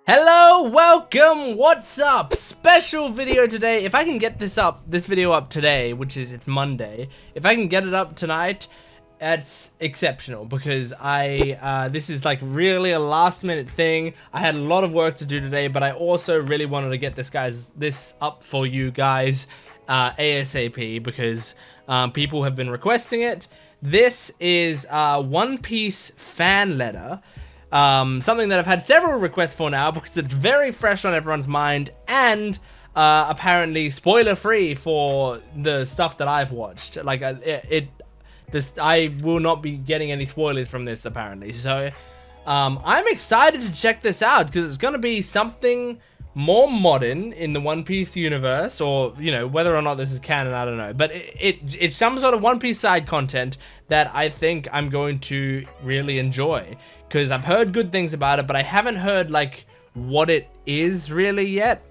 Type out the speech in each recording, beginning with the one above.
Hello, welcome, what's up? Special video today. If I can get this video up today, which is it's Monday, if I can get it up tonight, that's exceptional because this is like really a last minute thing. I had a lot of work to do today, but I also really wanted to get this up for you guys ASAP because people have been requesting it. This is One Piece fan letter. Something that I've had several requests for now because it's very fresh on everyone's mind and apparently spoiler free for the stuff that I've watched. Like I will not be getting any spoilers from this apparently. So I'm excited to check this out because it's gonna be something more modern in the One Piece universe, or you know, whether or not this is canon, I don't know, but it's some sort of One Piece side content that I think I'm going to really enjoy because I've heard good things about it, but I haven't heard like what it is really yet.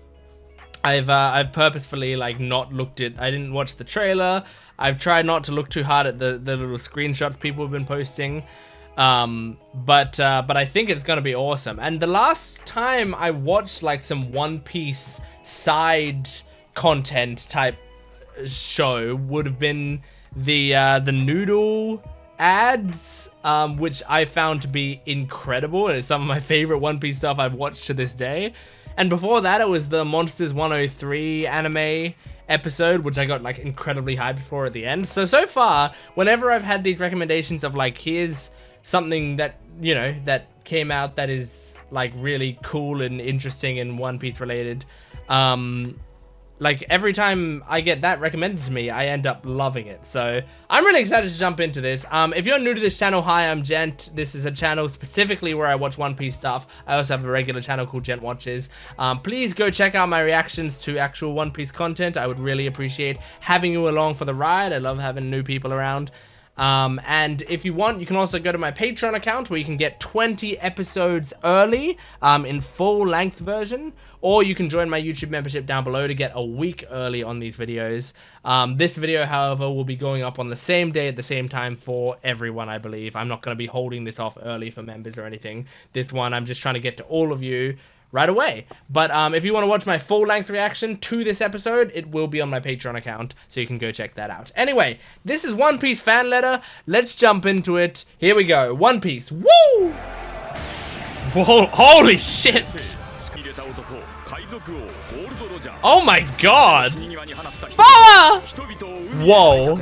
I've purposefully like not looked at. I didn't watch the trailer. I've tried not to look too hard at the little screenshots people have been posting. But I think it's gonna be awesome. And the last time I watched like some One Piece side content type show would have been the noodle ads, which I found to be incredible, and it's some of my favorite One Piece stuff I've watched to this day. And before that, it was the Monsters 103 anime episode, which I got like incredibly hyped for at the end. So far, whenever I've had these recommendations of like, here's something that, you know, that came out that is like really cool and interesting and One Piece related, like every time I get that recommended to me, I end up loving it. So I'm really excited to jump into this. If you're new to this channel, hi, I'm Gent. This is a channel specifically where I watch One Piece stuff. I also have a regular channel called Gent Watches. Please go check out my reactions to actual One Piece content. I would really appreciate having you along for the ride. I love having new people around. And if you want, you can also go to my Patreon account where you can get 20 episodes early in full length version, or you can join my YouTube membership down below to get a week early on these videos. This video, however, will be going up on the same day at the same time for everyone, I believe. I'm not going to be holding this off early for members or anything. This one, I'm just trying to get to all of you right away. But if you want to watch my full-length reaction to this episode, it will be on my Patreon account, so you can go check that out. Anyway, this is One Piece fan letter. Let's jump into it. Here we go. One Piece. Woo! Whoa, holy shit! Oh my god! Ah! Whoa!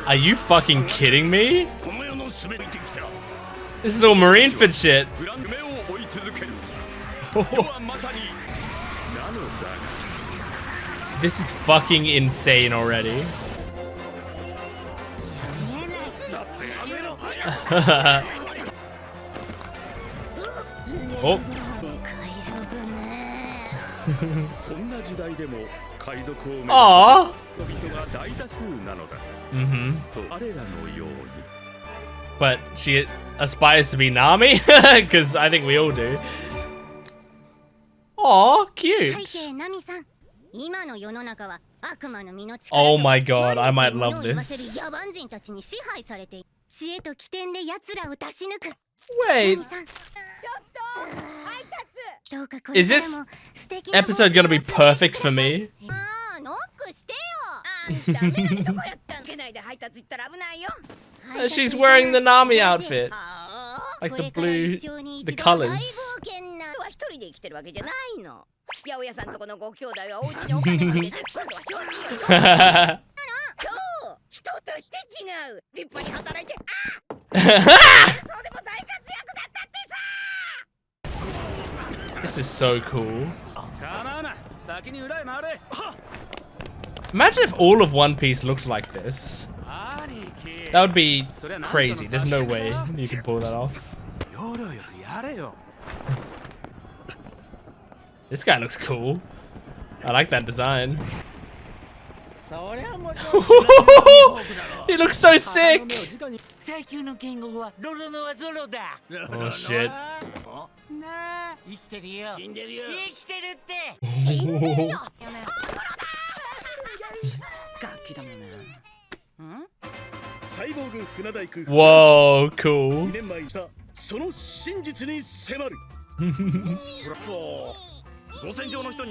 Are you fucking kidding me? This is all marineford shit. This is fucking insane already. Oh. Aww. But she aspires to be Nami? Because I think we all do. Aw, cute. Oh my god, I might love this. Wait. Is this episode gonna be perfect for me? She's wearing the Nami outfit. Like the blue, the colors. This is so cool. Imagine if all of One Piece looked like this. That would be crazy. There's no way you can pull that off. This guy looks cool. I like that design. He looks so sick. Oh shit. Whoa, cool.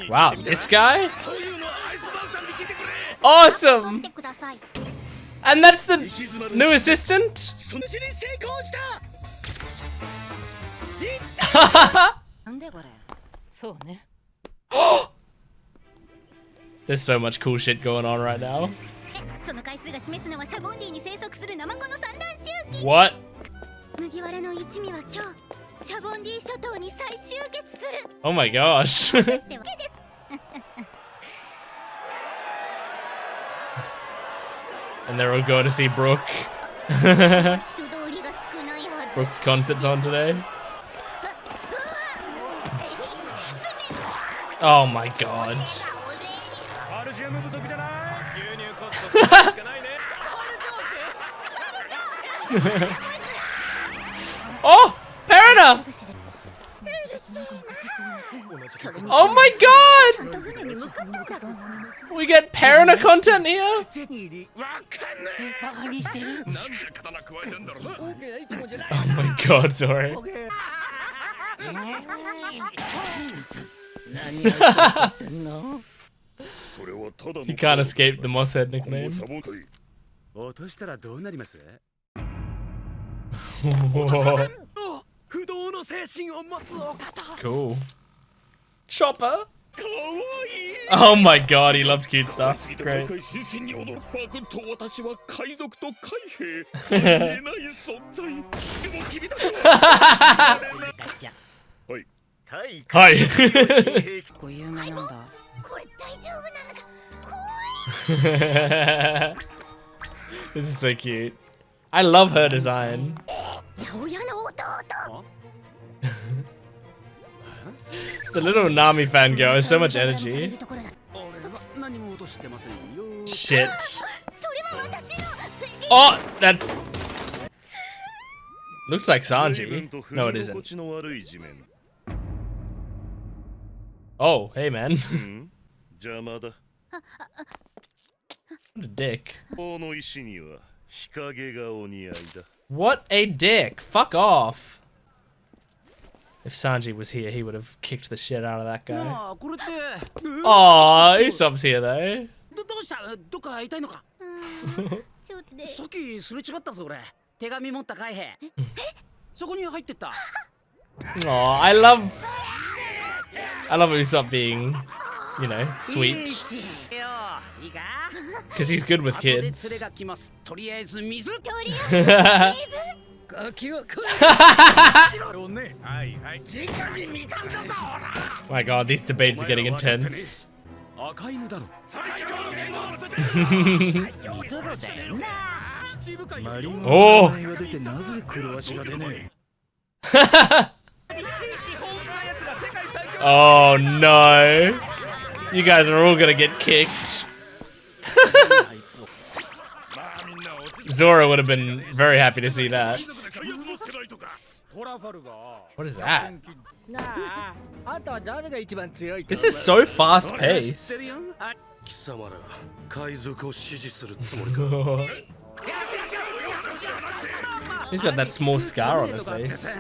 Wow, this guy? Awesome! And that's the new assistant? There's so much cool shit going on right now. What? Oh my gosh. And they're all going to see Brooke. Brooke's concert's on today. Oh my god. Oh! Perina! Oh my god! We get Perina content here? Oh my god, sorry. You can't escape the Mosshead nickname. Cool. Chopper? Oh my god, he loves cute stuff. Great. Hi. This is so cute. I love her design. The little Nami fangirl has so much energy. Shit. Oh, that's... Looks like Sanji. No, it isn't. Oh, hey man. What a dick. What a dick. Fuck off. If Sanji was here, he would have kicked the shit out of that guy. Aww, Usopp's here though. Aw, I love Usopp being, you know, sweet. Because he's good with kids. My god, these debates are getting intense. Oh! Oh no! You guys are all gonna get kicked. Zoro would have been very happy to see that. What is that? This is so fast paced. He's got that small scar on his face.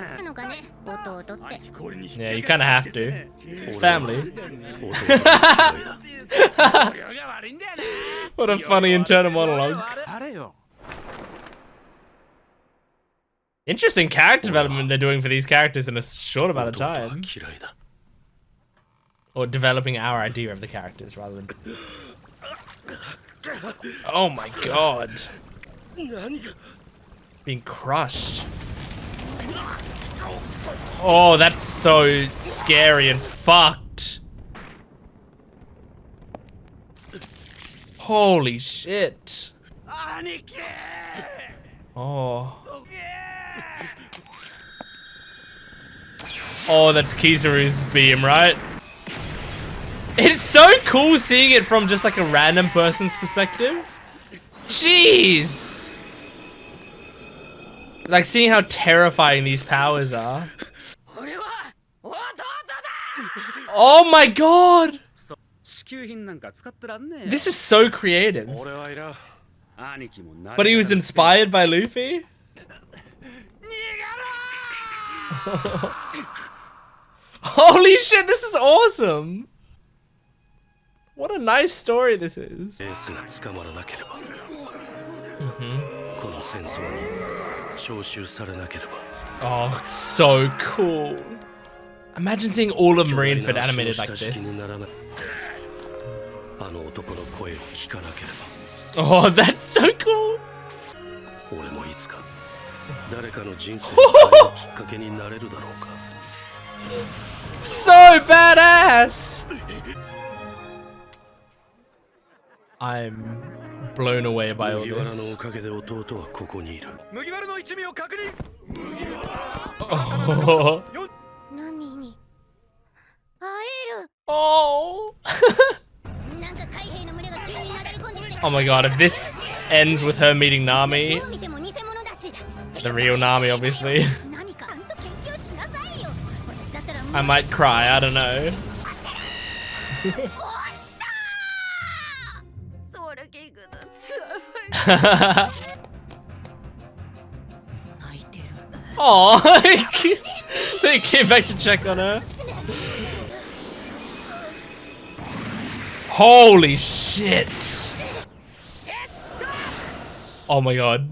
Yeah, you kind of have to. It's family. What a funny internal monologue. Interesting character development they're doing for these characters in a short amount of time. Or developing our idea of the characters rather than... Oh my god. Being crushed. Oh, that's so scary and fucked. Holy shit. Oh. Oh, that's Kizaru's beam, right? It's so cool seeing it from just like a random person's perspective. Jeez. Like seeing how terrifying these powers are. Oh my god! This is so creative. But he was inspired by Luffy? Holy shit, this is awesome. What a nice story this is. Oh, so cool. Imagine seeing all of Marineford animated like this. Oh, that's so cool. So badass. I'm blown away by all this. Oh. Oh. Oh my god, if this ends with her meeting Nami, the real Nami obviously, I might cry, I don't know. Oh, they came back to check on her. Holy shit! Oh my god.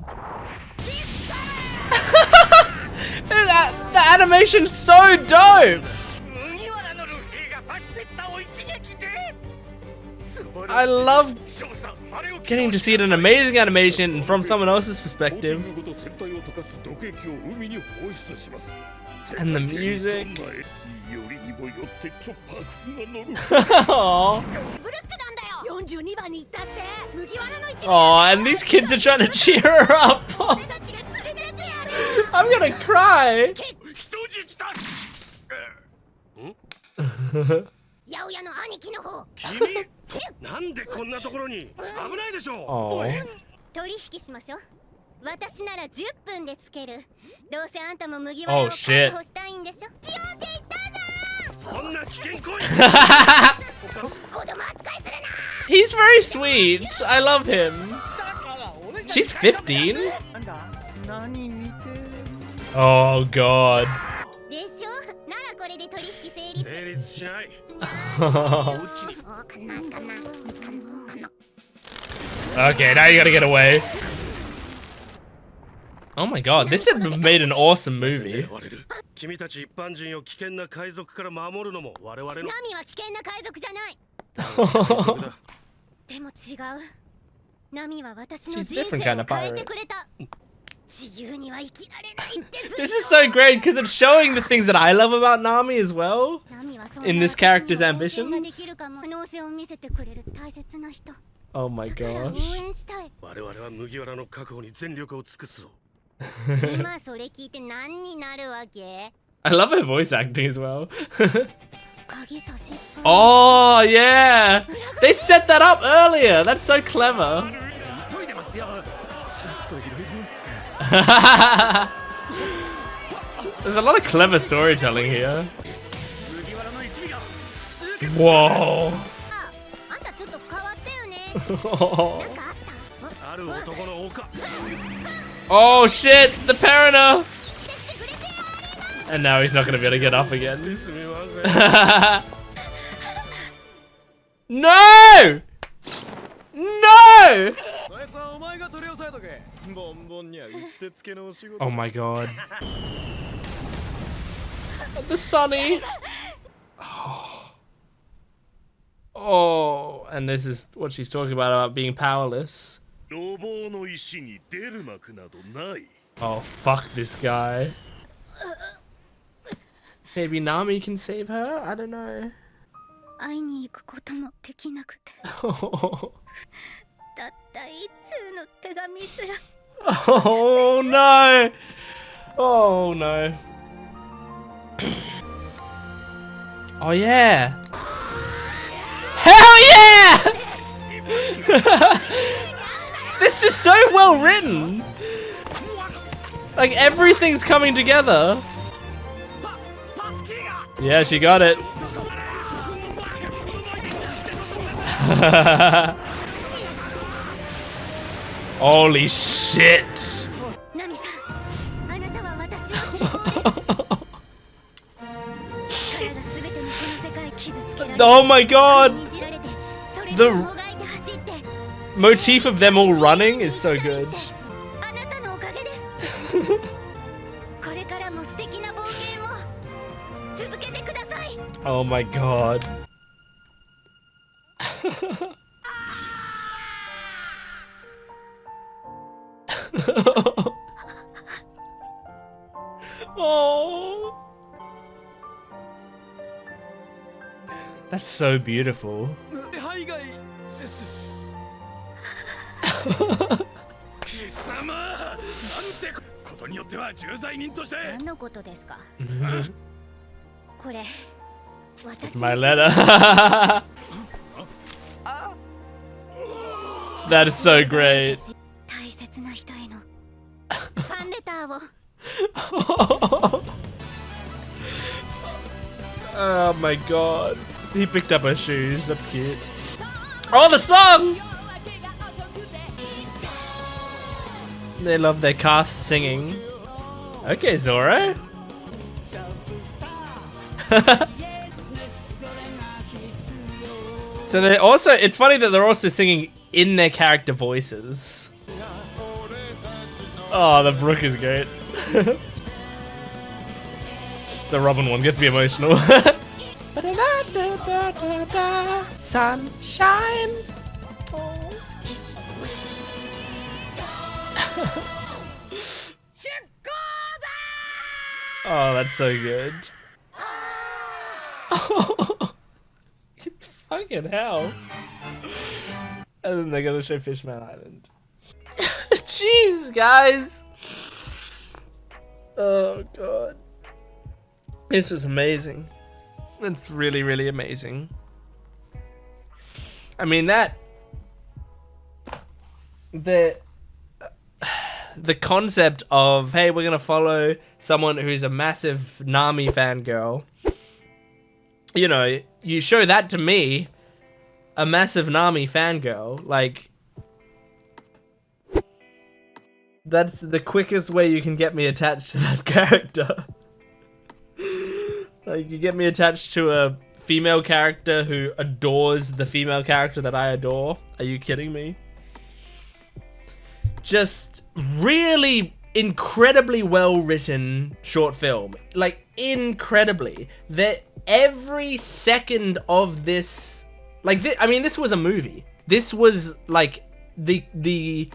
The animation's so dope! I love getting to see an amazing animation from someone else's perspective. And the music. Oh, and these kids are trying to cheer her up. I'm gonna cry. Oh shit. He's very sweet. I love him. She's 15. Oh god. Okay, now you gotta get away. Oh my god, this would have made an awesome movie. She's a different kind of pirate. This is so great because it's showing the things that I love about Nami as well in this character's ambitions. Oh my gosh. I love her voice acting as well. Oh yeah, they set that up earlier. That's so clever. There's a lot of clever storytelling here. Whoa. Oh shit, the Parana! And now he's not gonna be able to get up again. No! No! Oh my god. The Sunny. Oh, and this is what she's talking about being powerless. Oh, fuck this guy. Maybe Nami can save her? I don't know. Oh no! Oh no. Oh yeah! Hell yeah! This is so well written! Like everything's coming together. Yeah, she got it. Holy shit! Oh my god! The motif of them all running is so good. Oh my god. Oh. That's so beautiful. It's my letter. That is so great. Oh my god. He picked up her shoes. That's cute. Oh, the song! They love their cast singing. Okay, Zoro. So they're also, it's funny that they're also singing in their character voices. Oh, the Brook is great. The Robin one gets me emotional. Sunshine. Oh, that's so good. Fucking hell. And then they're gonna show Fishman Island. Jeez, guys. Oh god. This was amazing. It's really, really amazing. I mean, the concept of, hey, we're gonna follow someone who's a massive Nami fangirl. You know, you show that to me, a massive Nami fangirl, like, that's the quickest way you can get me attached to that character. Like, you get me attached to a female character who adores the female character that I adore. Are you kidding me? Just really incredibly well written short film. Like, incredibly. Every second of this, like, I mean, this was a movie. This was like the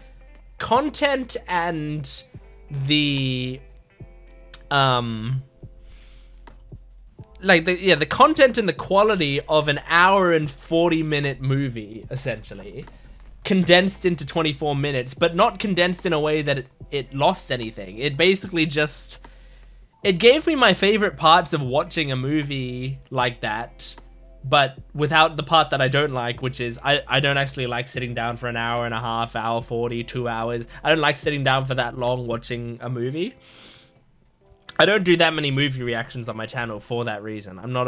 content and the the content and the quality of an hour and 40-minute movie, essentially, condensed into 24 minutes, but not condensed in a way that it lost anything. It basically just, it gave me my favorite parts of watching a movie like that, but without the part that I don't like, which is I don't actually like sitting down for an hour and a half, hour 40, 2 hours. I don't like sitting down for that long watching a movie. I don't do that many movie reactions on my channel for that reason. I'm not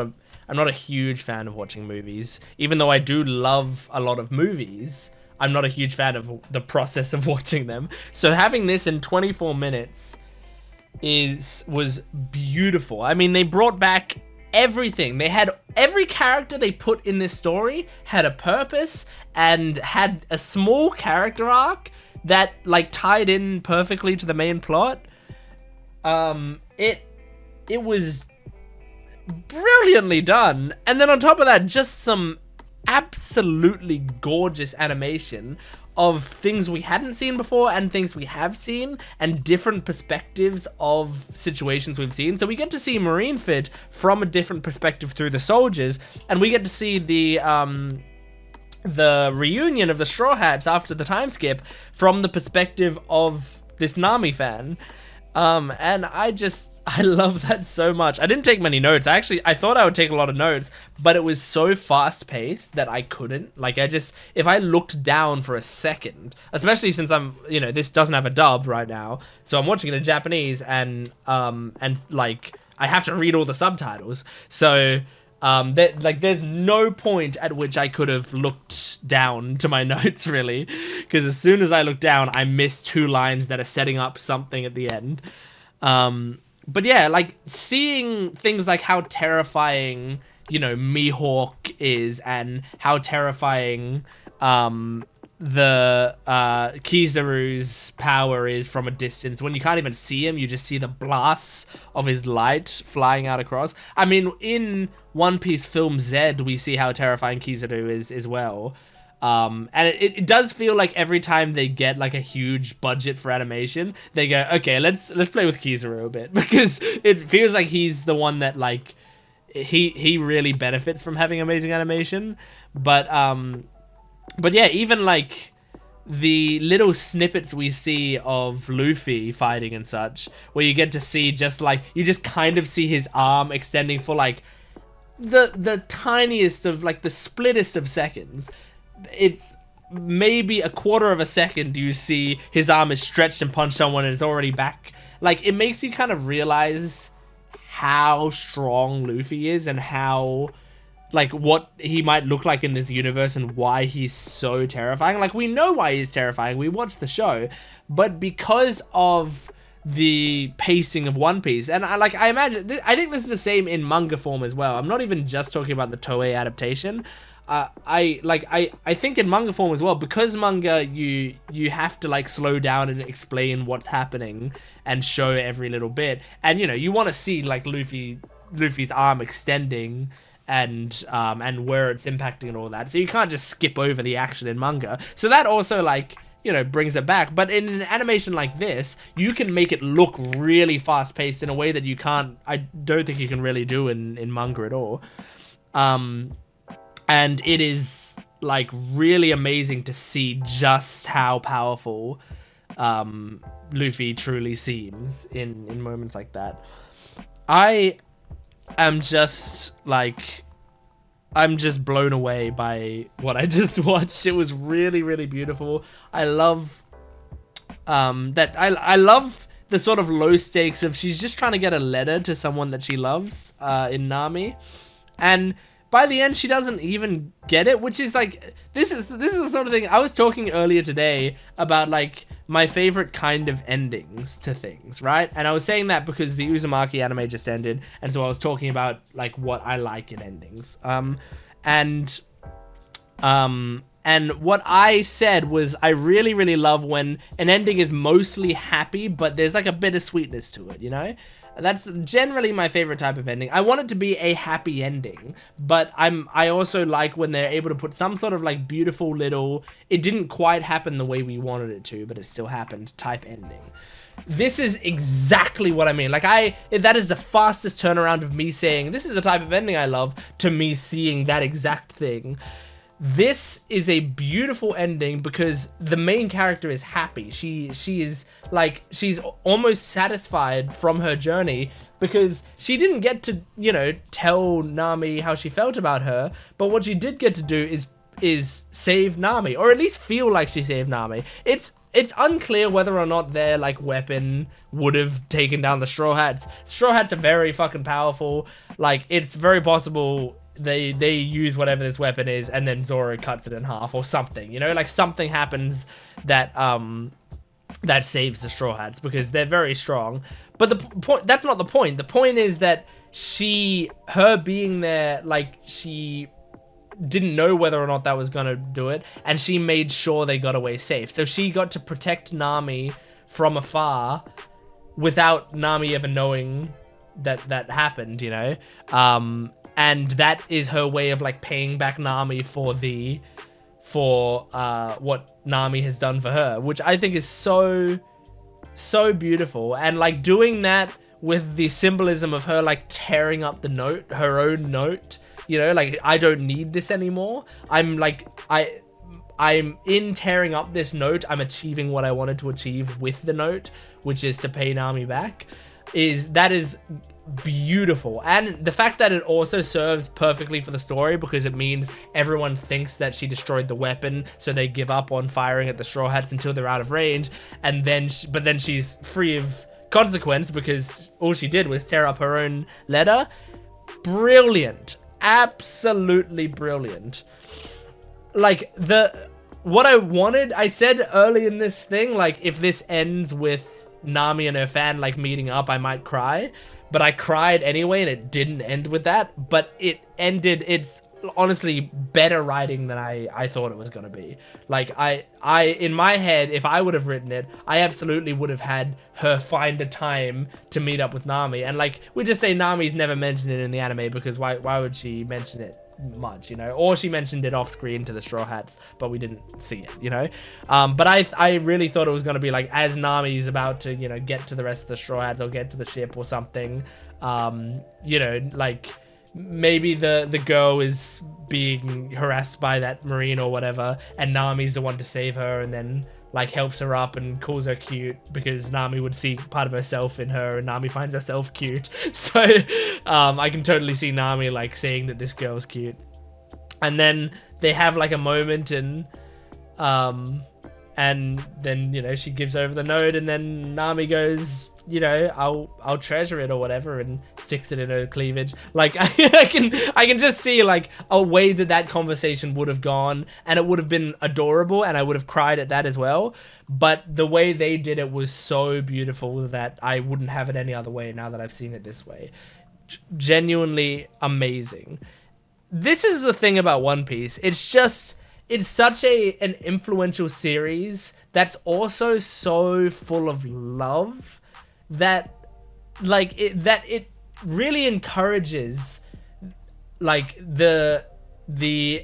a huge fan of watching movies. Even though I do love a lot of movies, I'm not a huge fan of the process of watching them. So having this in 24 minutes was beautiful. I mean, they brought back everything. They had every character they put in this story had a purpose and had a small character arc that like tied in perfectly to the main plot. It was brilliantly done, and then on top of that, just some absolutely gorgeous animation of things we hadn't seen before and things we have seen, and different perspectives of situations we've seen. So we get to see Marineford from a different perspective through the soldiers, and we get to see the reunion of the Straw Hats after the time skip from the perspective of this Nami fan. And I love that so much. I didn't take many notes. I thought I would take a lot of notes, but it was so fast paced that I couldn't. Like, if I looked down for a second, especially since this doesn't have a dub right now, so I'm watching it in Japanese, and like, I have to read all the subtitles. So, there's no point at which I could have looked down to my notes, really, because as soon as I look down, I miss 2 lines that are setting up something at the end. but yeah, like seeing things like how terrifying, you know, Mihawk is, and how terrifying the Kizaru's power is from a distance. When you can't even see him, you just see the blasts of his light flying out across. I mean, in One Piece film Z, we see how terrifying Kizaru is as well. And it does feel like every time they get like a huge budget for animation, they go, okay, let's play with Kizaru a bit, because it feels like he's the one that like he really benefits from having amazing animation. But yeah, even like the little snippets we see of Luffy fighting and such, where you get to see just like, you just kind of see his arm extending for like the tiniest of like the splittest of seconds. It's maybe a quarter of a second you see his arm is stretched and punched someone and it's already back. Like, it makes you kind of realize how strong Luffy is, and how like what he might look like in this universe, and why he's so terrifying. Like, we know why he's terrifying, we watched the show, but because of the pacing of One Piece, and I imagine, I think this is the same in manga form as well. I'm not even just talking about the Toei adaptation. I think in manga form as well, because manga, you have to like slow down and explain what's happening and show every little bit, and you know, you want to see like Luffy's arm extending and where it's impacting and all that, so you can't just skip over the action in manga. So that also, like, you know, brings it back. But in an animation like this, you can make it look really fast paced in a way that you can't, I don't think you can really do in manga at all. And it is like really amazing to see just how powerful Luffy truly seems in moments like that. I am just like, I'm just blown away by what I just watched. It was really, really beautiful. I love that. I love the sort of low stakes of, she's just trying to get a letter to someone that she loves in Nami, and by the end she doesn't even get it, which is like, this is the sort of thing I was talking earlier today about, like my favorite kind of endings to things, right? And I was saying that because the Uzumaki anime just ended, and so I was talking about like what I like in endings. And what I said was, I really, really love when an ending is mostly happy, but there's like a bittersweetness to it, you know? That's generally my favorite type of ending. I want it to be a happy ending, but I also like when they're able to put some sort of like beautiful little, it didn't quite happen the way we wanted it to, but it still happened type ending. This is exactly what I mean. Like, that is the fastest turnaround of me saying this is the type of ending I love, to me seeing that exact thing. This is a beautiful ending because the main character is happy. She is like, she's almost satisfied from her journey, because she didn't get to, you know, tell Nami how she felt about her, but what she did get to do is save Nami, or at least feel like she saved Nami. It's unclear whether or not their like weapon would have taken down the Straw Hats. Straw Hats are very fucking powerful. Like, it's very possible they use whatever this weapon is, and then Zoro cuts it in half or something, you know, like something happens that that saves the Straw Hats, because they're very strong. But the point, that's not the point. The point is that her being there, like, she didn't know whether or not that was gonna do it, and she made sure they got away safe. So she got to protect Nami from afar without Nami ever knowing that happened, you know? And that is her way of like paying back Nami for what Nami has done for her, which I think is so beautiful. And like doing that with the symbolism of her like tearing up the note, her own note, you know, like, I don't need this anymore. I'm like, I'm in tearing up this note, I'm achieving what I wanted to achieve with the note, which is to pay Nami back. That is beautiful. And the fact that it also serves perfectly for the story, because it means everyone thinks that she destroyed the weapon, so they give up on firing at the Straw Hats until they're out of range, and then but then she's free of consequence because all she did was tear up her own letter. Brilliant. Absolutely brilliant. Like, what I wanted, I said early in this thing, like, if this ends with Nami and her fan like meeting up, I might cry. But I cried anyway, and it didn't end with that. But it ended. It's honestly better writing than I thought it was gonna be. Like I in my head, if I would have written it, I absolutely would have had her find a time to meet up with Nami. And like we just say, Nami's never mentioned it in the anime because why would she mention it much, you know? Or she mentioned it off screen to the Straw Hats, but we didn't see it, you know? But I really thought it was going to be like, as Nami's about to, you know, get to the rest of the Straw Hats or get to the ship or something, you know, like maybe the girl is being harassed by that marine or whatever, and Nami's the one to save her, and then like helps her up and calls her cute because Nami would see part of herself in her, and Nami finds herself cute. So I can totally see Nami like saying that this girl's cute. And then they have like a moment, and then, you know, she gives over the note, and then Nami goes, you know, I'll treasure it or whatever, and sticks it in her cleavage. Like I can just see like a way that conversation would have gone, and it would have been adorable, and I would have cried at that as well. But the way they did it was so beautiful that I wouldn't have it any other way now that I've seen it this way. Genuinely amazing. This is the thing about One Piece. It's such an influential series that's also so full of love that like it really encourages like the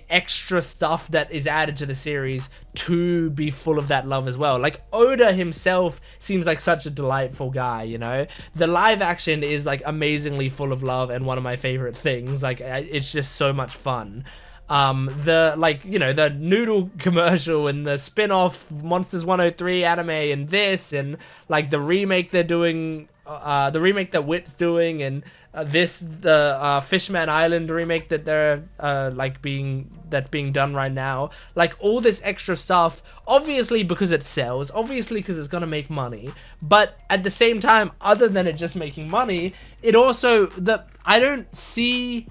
extra stuff that is added to the series to be full of that love as well. Like Oda himself seems like such a delightful guy, you know? The live action is like amazingly full of love and one of my favorite things. Like it's just so much fun. The like, you know, the noodle commercial and the spin-off Monsters 103 anime and this, and like the remake they're doing, the remake that Wit's doing, and the Fishman Island remake that they're that's being done right now. Like all this extra stuff, obviously because it sells, obviously because it's gonna make money, but at the same time, other than it just making money, it also I don't see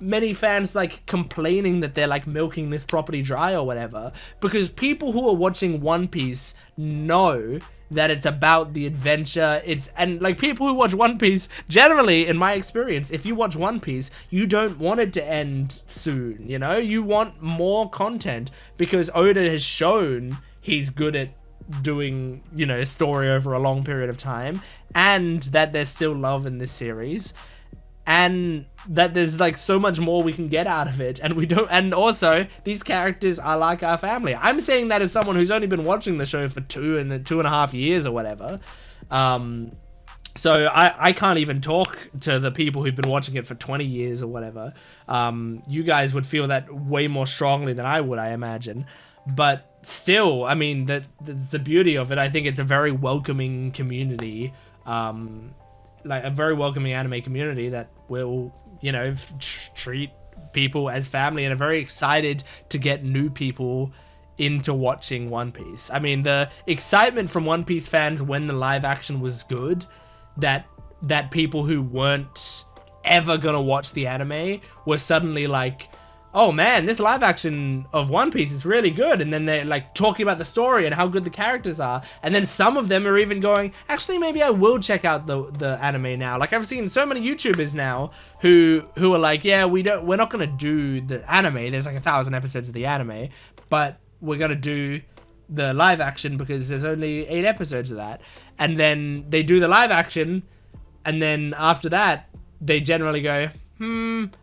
many fans like complaining that they're like milking this property dry or whatever, because people who are watching One Piece know that it's about the adventure. And like people who watch One Piece, generally in my experience, if you watch One Piece, you don't want it to end soon, you know? You want more content because Oda has shown he's good at doing, you know, a story over a long period of time, and that there's still love in this series, and that there's like so much more we can get out of it, and we don't, and also these characters are like our family. I'm saying that as someone who's only been watching the show for 2.5 years or whatever. So I can't even talk to the people who've been watching it for 20 years or whatever. You guys would feel that way more strongly than I would, I imagine. But still, I mean, that's the beauty of it. I think it's a very welcoming community, like a very welcoming anime community that will, you know, treat people as family, and are very excited to get new people into watching One Piece. I mean, the excitement from One Piece fans when the live action was good, that people who weren't ever gonna watch the anime were suddenly like, oh man, this live action of One Piece is really good. And then they're like talking about the story and how good the characters are. And then some of them are even going, actually, maybe I will check out the anime now. Like I've seen so many YouTubers now who are like, yeah, we're not going to do the anime. There's like 1,000 episodes of the anime, but we're going to do the live action because there's only 8 episodes of that. And then they do the live action. And then after that, they generally go,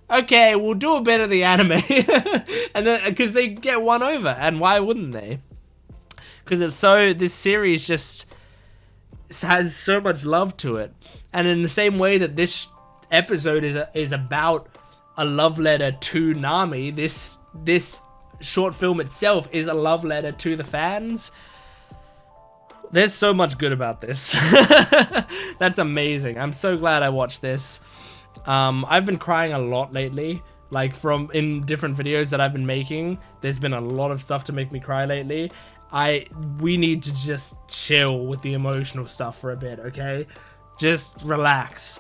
okay, we'll do a bit of the anime. And then, because they get won over, and why wouldn't they? Because this series just has so much love to it. And in the same way that this episode is about a love letter to Nami, this short film itself is a love letter to the fans. There's so much good about this. That's amazing. I'm so glad I watched this. I've been crying a lot lately, like in different videos that I've been making. There's been a lot of stuff to make me cry lately. We need to just chill with the emotional stuff for a bit, okay? Just relax.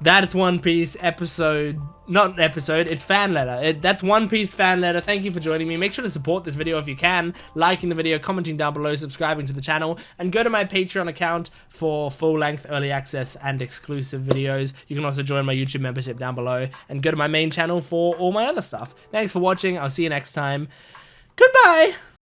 That's One Piece episode, not episode, it's fan letter. That's One Piece fan letter. Thank you for joining me. Make sure to support this video if you can, liking the video, commenting down below, subscribing to the channel, and go to my Patreon account for full-length early access and exclusive videos. You can also join my YouTube membership down below, and go to my main channel for all my other stuff. Thanks for watching. I'll see you next time. Goodbye!